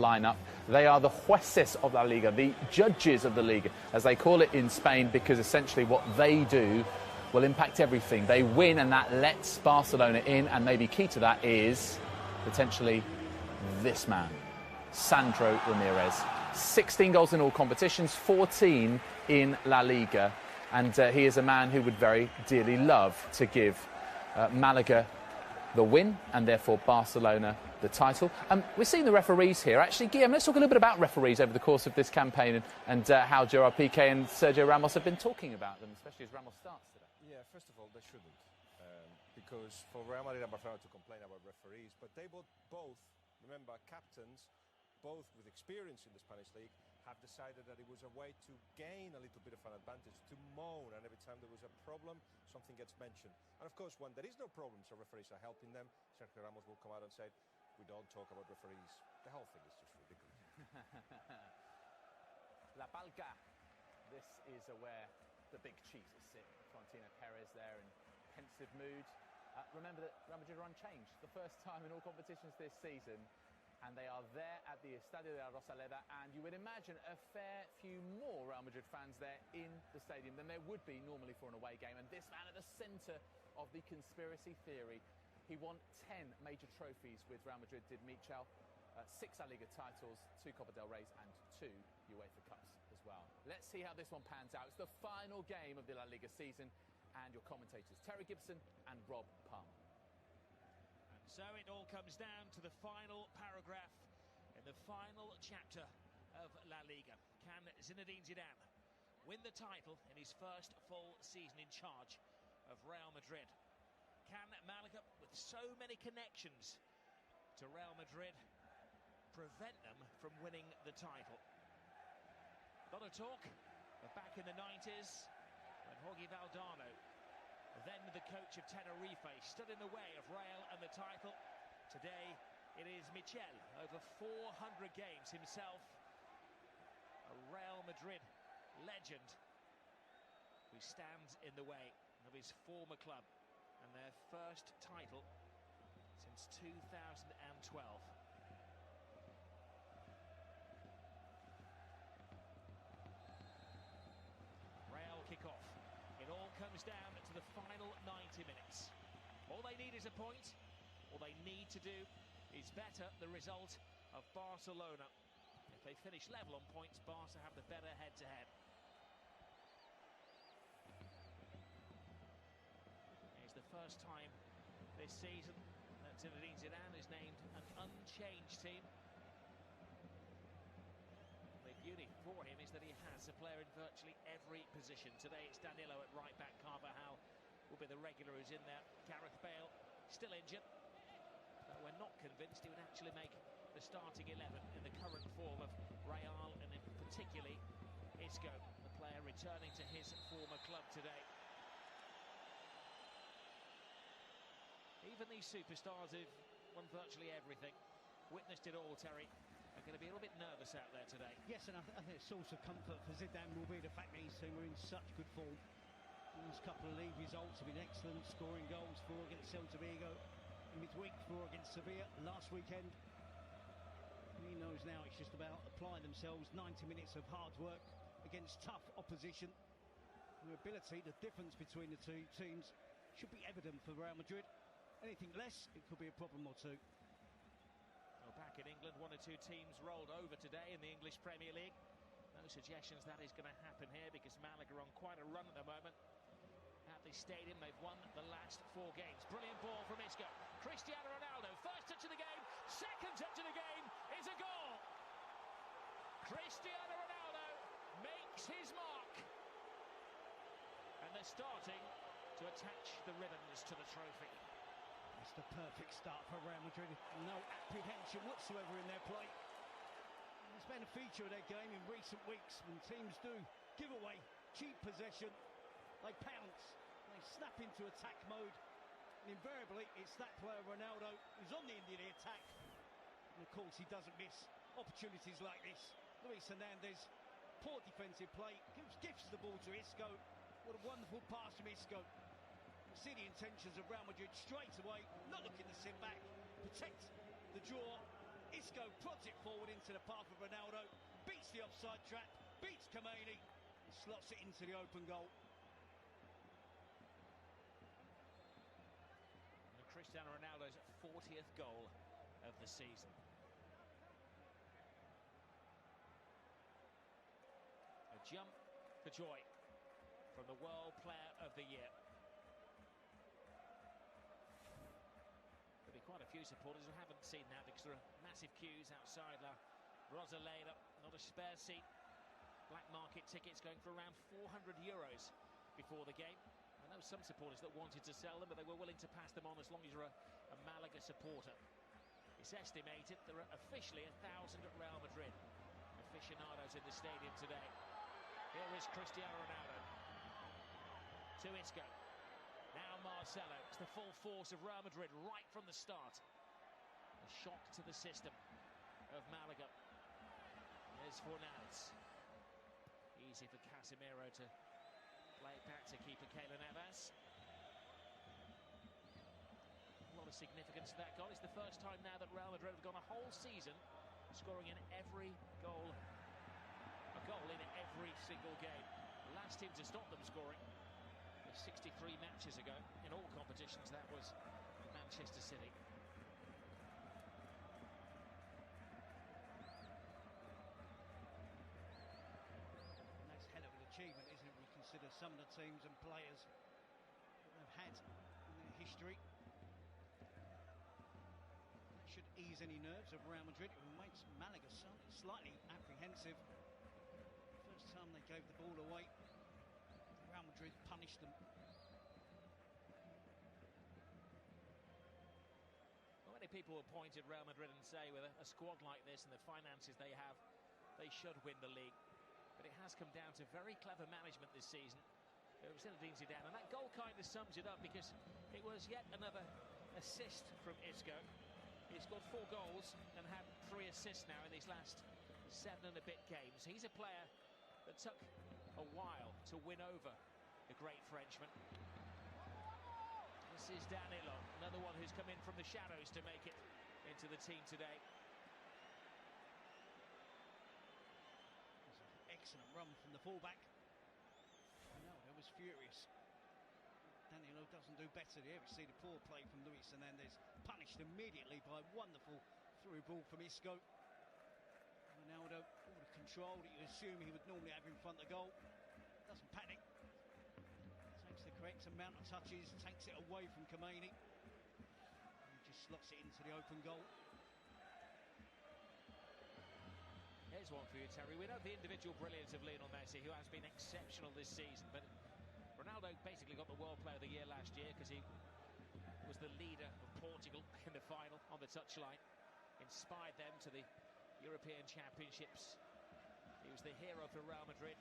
lineup. They are the jueces of La Liga, the judges of the Liga, as they call it in Spain, because essentially what they do will impact everything. They win, and that lets Barcelona in, and maybe key to that is potentially this man, Sandro Ramirez. 16 goals in all competitions, 14 in La Liga, and he is a man who would very dearly love to give Malaga the win, and therefore Barcelona the title. We're seeing the referees here. Actually, Guillaume, let's talk a little bit about referees over the course of this campaign, and how Gerard Piqué and Sergio Ramos have been talking about them, especially as Ramos starts today. Yeah, first of all, they shouldn't. Because for Real Madrid and Barcelona to complain about referees, but they both, remember, captains, both with experience in the Spanish League, have decided that it was a way to gain a little bit of an advantage, to moan, and every time there was a problem, something gets mentioned. And of course, when there is no problem, so referees are helping them, Sergio Ramos will come out and say, we don't talk about referees. The whole thing is just ridiculous. La Palca. This is where the big cheeses sit. Florentino Perez there in pensive mood. Remember that Real Madrid are unchanged. The first time in all competitions this season. And they are there at the Estadio de la Rosaleda, and you would imagine a fair few more Real Madrid fans there in the stadium than there would be normally for an away game. And this man at the centre of the conspiracy theory. He won 10 major trophies with Real Madrid, did Michel. 6 La Liga titles, 2 Copa del Reys and 2 UEFA Cups as well. Let's see how this one pans out. It's the final game of the La Liga season, and your commentators Terry Gibson and Rob Palmer. So it all comes down to the final paragraph in the final chapter of La Liga. Can Zinedine Zidane win the title in his first full season in charge of Real Madrid? Can Malaga, with so many connections to Real Madrid, prevent them from winning the title? A lot of talk, but back in the 90s, when Jorge Valdano, then the coach of Tenerife, stood in the way of Real and the title. Today it is Michel, over 400 games himself, a Real Madrid legend, who stands in the way of his former club and their first title since 2012. Real kick-off. It all comes down to the final 90 minutes. All they need is a point. All they need to do is better the result of Barcelona. If they finish level on points, Barca have the better head-to-head. It's the first time this season that Zinedine Zidane is named an unchanged team. The beauty for him is that he has a player in virtually every position. Today it's Danilo at right back. Carvajal will be the regular who's in there. Gareth Bale still injured, but we're not convinced he would actually make the starting 11 in the current form of Real, and in particularly Isco, the player returning to his former club today. Even these superstars who've won virtually everything, witnessed it all, Terry, are going to be a little bit nervous out there today. Yes, and I think a source of comfort for Zidane will be the fact that his team are in such good form. These couple of league results have been excellent, scoring goals, 4 against Celta Vigo, midweek 4 against Sevilla last weekend. He knows now it's just about applying themselves, 90 minutes of hard work against tough opposition. The ability, the difference between the two teams should be evident for Real Madrid. Anything less, it could be a problem or two. Well, back in England, 1 or 2 teams rolled over today in the English Premier League. No suggestions that is going to happen here, because Malaga are on quite a run at the moment. At the stadium, they've won the last 4 games. Brilliant ball from Isco. Cristiano Ronaldo, first touch of the game, second touch of the game is a goal. Cristiano Ronaldo makes his mark. And they're starting to attach the ribbons to the trophy. It's the perfect start for Real Madrid. No apprehension whatsoever in their play. It's been a feature of their game in recent weeks when teams do give away cheap possession. They pounce, they snap into attack mode, and invariably it's that player Ronaldo who's on the end of the attack. And of course he doesn't miss opportunities like this. Luis Hernandez, poor defensive play, gives gifts the ball to Isco. What a wonderful pass from Isco. You see the intentions of Real Madrid straight away, not looking to sit back, protect the draw. Isco prods it forward into the path of Ronaldo, beats the offside trap, beats Khomeini, and slots it into the open goal. And Cristiano Ronaldo's 40th goal of the season. A jump for joy from the World Player of the Year. There'll be quite a few supporters who haven't seen that because there are massive queues outside La Rosaleda. Not a spare seat. Black market tickets going for around €400 before the game. I know some supporters that wanted to sell them, but they were willing to pass them on as long as you're a Malaga supporter. It's estimated there are officially 1,000 at Real Madrid aficionados in the stadium today. Here is Cristiano Ronaldo to Isco. Now Marcelo. It's the full force of Real Madrid right from the start. A shock to the system of Malaga. There's Fornals. Easy for Casemiro to play it back to keeper Keylor Navas. A lot of significance to that goal. It's the first time now that Real Madrid have gone a whole season scoring in every goal. A goal in every single game. The last team to stop them scoring was 63 matches ago. In all competitions, that was Manchester City. And that's hell of an achievement, isn't it? When you consider some of the teams and players that they've had in their history. That should ease any nerves of Real Madrid. It makes Malaga slightly apprehensive. First time they gave the ball away, Real Madrid punished them. Well, many people will point at Real Madrid and say with a squad like this and the finances they have, they should win the league. But it has come down to very clever management this season. Zinedine Zidane, and that goal kind of sums it up because it was yet another assist from Isco. He scored 4 goals and had 3 assists now in these last 7 and a bit games. He's a player that took a while to win over the great Frenchman. This is Danilo, another one who's come in from the shadows to make it into the team today. Excellent run from the fullback. Ronaldo was furious. Danilo doesn't do better there. We see the poor play from Luis Hernandez, punished immediately by a wonderful through ball from Isco. Ronaldo, all the control that you assume he would normally have in front of goal. Doesn't panic. Takes the correct amount of touches, takes it away from Khomeini. And just slots it into the open goal. Here's one for you, Terry. We know the individual brilliance of Lionel Messi, who has been exceptional this season, but Ronaldo basically got the World Player of the Year last year because he was the leader of Portugal in the final on the touchline, inspired them to the European Championships. He was the hero for Real Madrid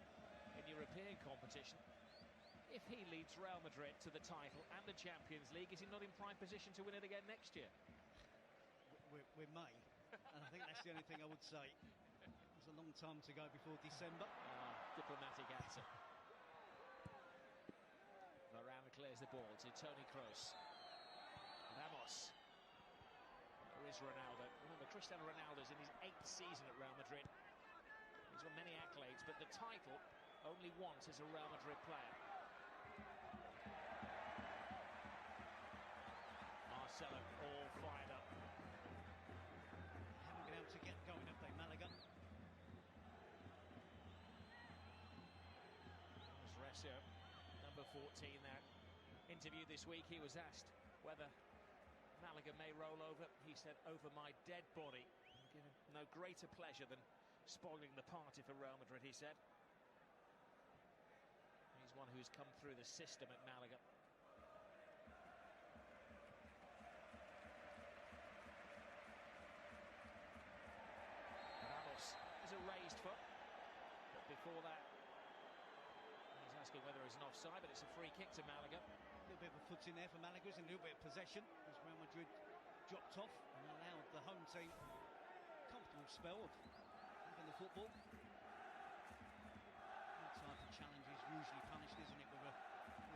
in European competition. If he leads Real Madrid to the title and the Champions League, is he not in prime position to win it again next year? We may, and I think that's the only thing I would say. There's a long time to go before December. Diplomatic answer. Varane clears the ball to Toni Kroos. Ramos. There is Ronaldo. Remember, Cristiano Ronaldo's in his 8th season at Real Madrid. He's won many accolades, but the title only once as a Real Madrid player. Marcelo all fired up. They haven't been able to get going, have they, Malaga? There's Resio, number 14 there. Interview this week, he was asked whether Malaga may roll over. He said, over my dead body. No greater pleasure than spoiling the party for Real Madrid, he said. He's one who's come through the system at Malaga. Ramos is a raised foot, but before that he's asking whether it's an offside, but it's a free kick to Malaga. A little bit of a foot in there for Malaga, and a little bit of possession as Real Madrid dropped off and allowed the home team a comfortable spell of having the football. That type of challenge is usually punished, isn't it, with a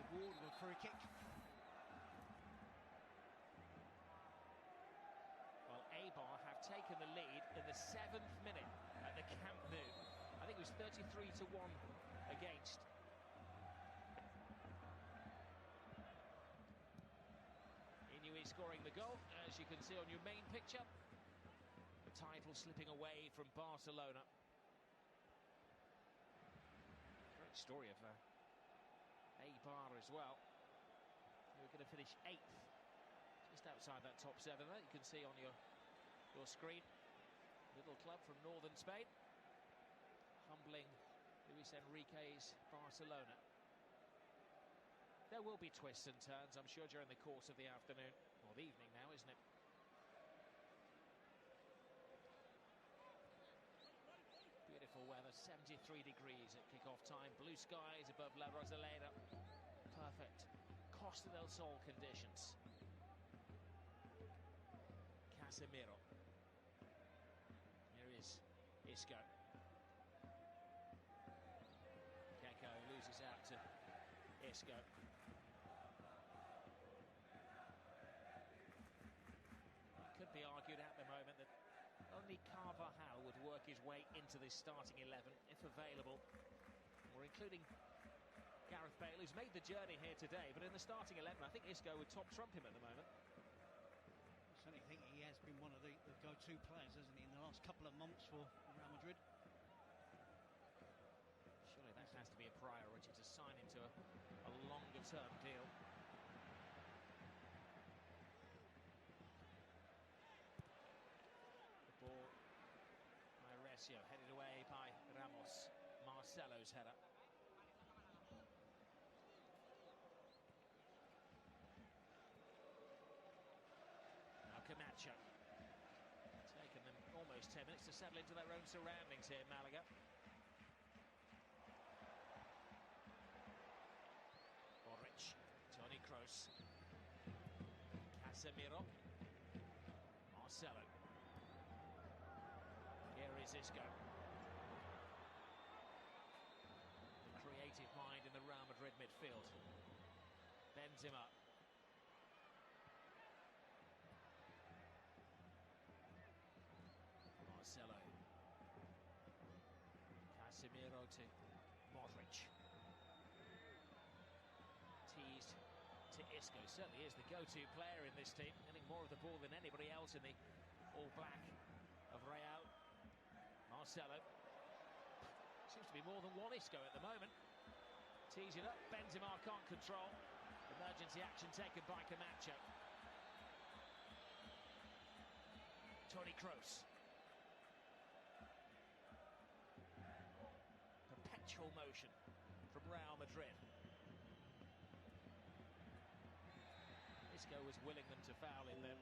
reward of a free kick. Well, Eibar have taken taken the lead in the 7th minute at the Camp Nou. I think it was 33-1 against. Inui scoring the goal, as you can see on your main picture. The title slipping away from Barcelona. Great story of Eibar as well. We're going to finish 8th, just outside that top 7 there. You can see on your screen, little club from northern Spain, humbling Luis Enrique's Barcelona. There will be twists and turns, I'm sure, during the course of the afternoon, or the evening now, isn't it? Beautiful weather, 73 degrees at kick-off time, blue skies above La Rosaleda. Perfect Costa del Sol conditions. Casemiro. Here is Isco. Keko loses out to Isco. It could be argued at the moment that only Carvajal would work his way into this starting 11 if available. We're including Gareth Bale, who's made the journey here today, but in the starting 11 I think Isco would top trump him at the moment. I certainly think he has been one of the go-to players, hasn't he, in the last couple of months for Real Madrid. Surely that has to be a priority, to sign him to a longer-term deal. The ball by Resio, headed away by Ramos. Marcelo's header. Camacho. Taken them almost 10 minutes to settle into their own surroundings here, Malaga. Modric, Toni Kroos, Casemiro, Marcelo. Here is Isco. The creative mind in the Real Madrid midfield. Bends him up. Marcelo. Casemiro to Modric. Teased to Isco. Certainly is the go-to player in this team, getting more of the ball than anybody else in the all-black of Real. Marcelo. Seems to be more than one Isco at the moment. Tees it up, Benzema can't control. Emergency action taken by Camacho. Toni Kroos. Perpetual motion from Real Madrid. Isco was willing them to foul in there.